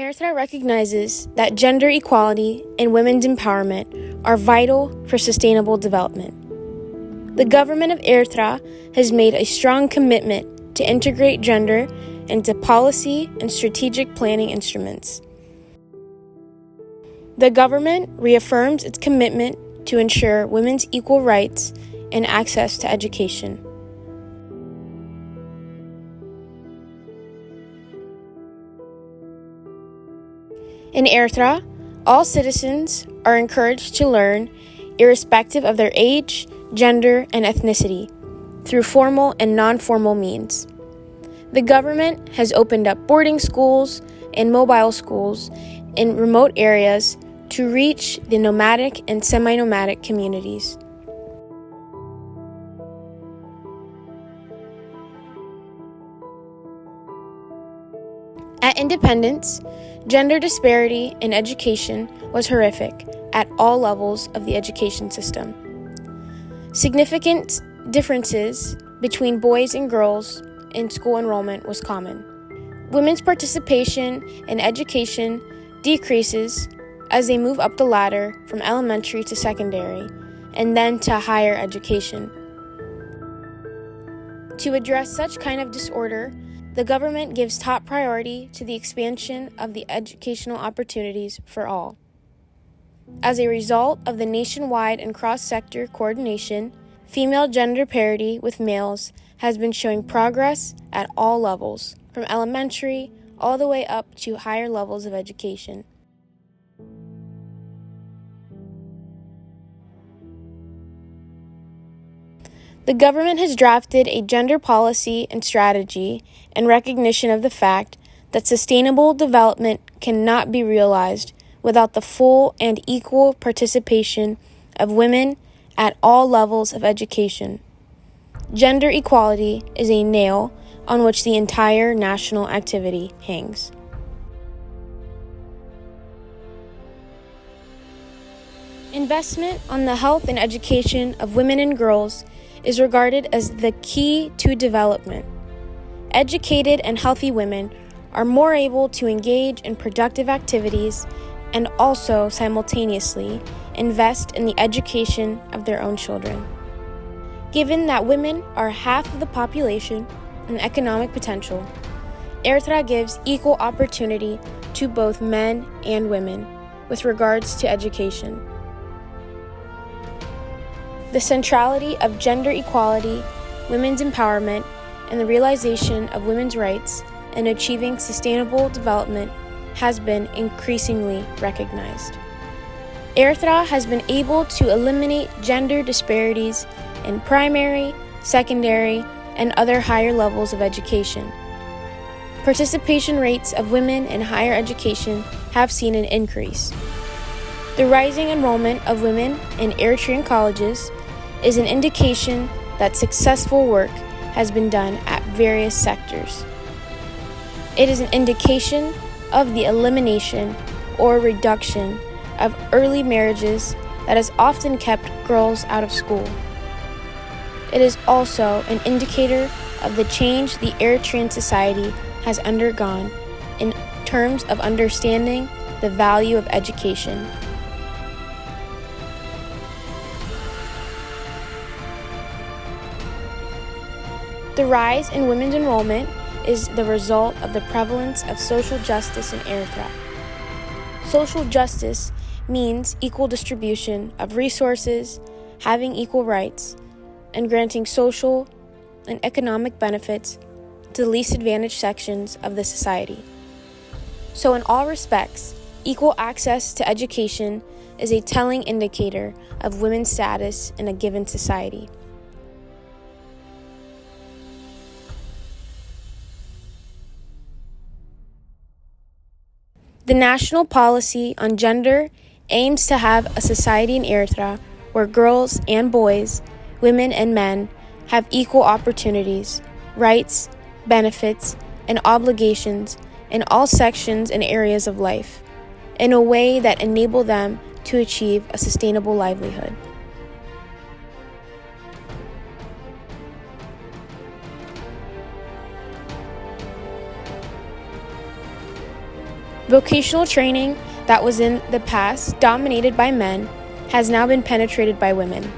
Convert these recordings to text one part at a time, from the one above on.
Eritrea recognizes that gender equality and women's empowerment are vital for sustainable development. The government of Eritrea has made a strong commitment to integrate gender into policy and strategic planning instruments. The government reaffirms its commitment to ensure women's equal rights and access to education. In Eritrea, all citizens are encouraged to learn, irrespective of their age, gender, and ethnicity, through formal and non-formal means. The government has opened up boarding schools and mobile schools in remote areas to reach the nomadic and semi-nomadic communities. At independence, gender disparity in education was horrific at all levels of the education system. Significant differences between boys and girls in school enrollment was common. Women's participation in education decreases as they move up the ladder from elementary to secondary and then to higher education. To address such kind of disorder, the government gives top priority to the expansion of the educational opportunities for all. As a result of the nationwide and cross-sector coordination, female gender parity with males has been showing progress at all levels, from elementary all the way up to higher levels of education. The government has drafted a gender policy and strategy in recognition of the fact that sustainable development cannot be realized without the full and equal participation of women at all levels of education. Gender equality is a nail on which the entire national activity hangs. Investment on the health and education of women and girls is regarded as the key to development. Educated and healthy women are more able to engage in productive activities and also simultaneously invest in the education of their own children. Given that women are half of the population and economic potential, Eritrea gives equal opportunity to both men and women with regards to education. The centrality of gender equality, women's empowerment, and the realization of women's rights in achieving sustainable development has been increasingly recognized. Eritrea has been able to eliminate gender disparities in primary, secondary, and other higher levels of education. Participation rates of women in higher education have seen an increase. The rising enrollment of women in Eritrean colleges is an indication that successful work has been done at various sectors. It is an indication of the elimination or reduction of early marriages that has often kept girls out of school. It is also an indicator of the change the Eritrean society has undergone in terms of understanding the value of education. The rise in women's enrollment is the result of the prevalence of social justice in Eritrea. Social justice means equal distribution of resources, having equal rights, and granting social and economic benefits to the least advantaged sections of the society. So in all respects, equal access to education is a telling indicator of women's status in a given society. The national policy on gender aims to have a society in Eritrea where girls and boys, women and men have equal opportunities, rights, benefits, and obligations in all sections and areas of life, in a way that enable them to achieve a sustainable livelihood. Vocational training that was in the past dominated by men has now been penetrated by women.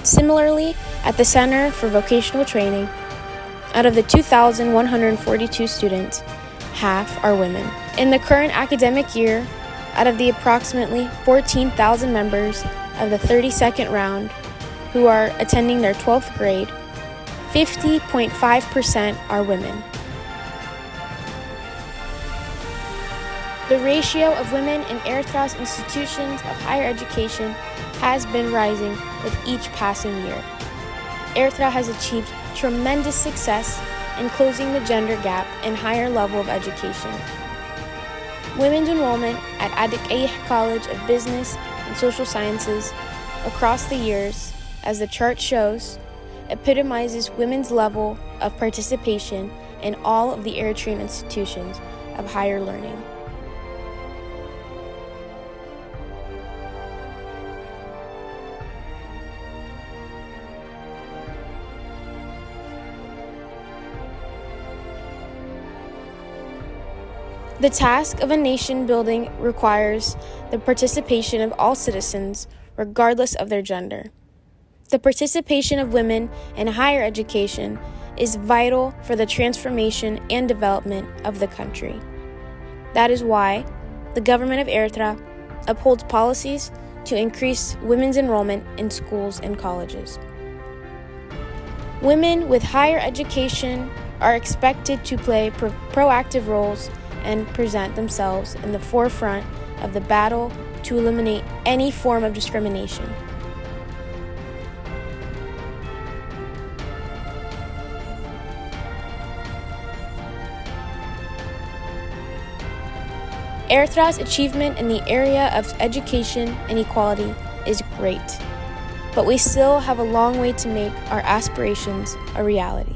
Similarly, at the Center for Vocational Training, out of the 2,142 students, half are women. In the current academic year, out of the approximately 14,000 members of the 32nd round who are attending their 12th grade, 50.5% are women. The ratio of women in Eritrea's institutions of higher education has been rising with each passing year. Eritrea has achieved tremendous success in closing the gender gap in higher level of education. Women's enrollment at Adik College of Business and Social Sciences across the years, as the chart shows, epitomizes women's level of participation in all of the Eritrean institutions of higher learning. The task of a nation building requires the participation of all citizens, regardless of their gender. The participation of women in higher education is vital for the transformation and development of the country. That is why the government of Eritrea upholds policies to increase women's enrollment in schools and colleges. Women with higher education are expected to play proactive roles and present themselves in the forefront of the battle to eliminate any form of discrimination. Eritrea's achievement in the area of education and equality is great, but we still have a long way to make our aspirations a reality.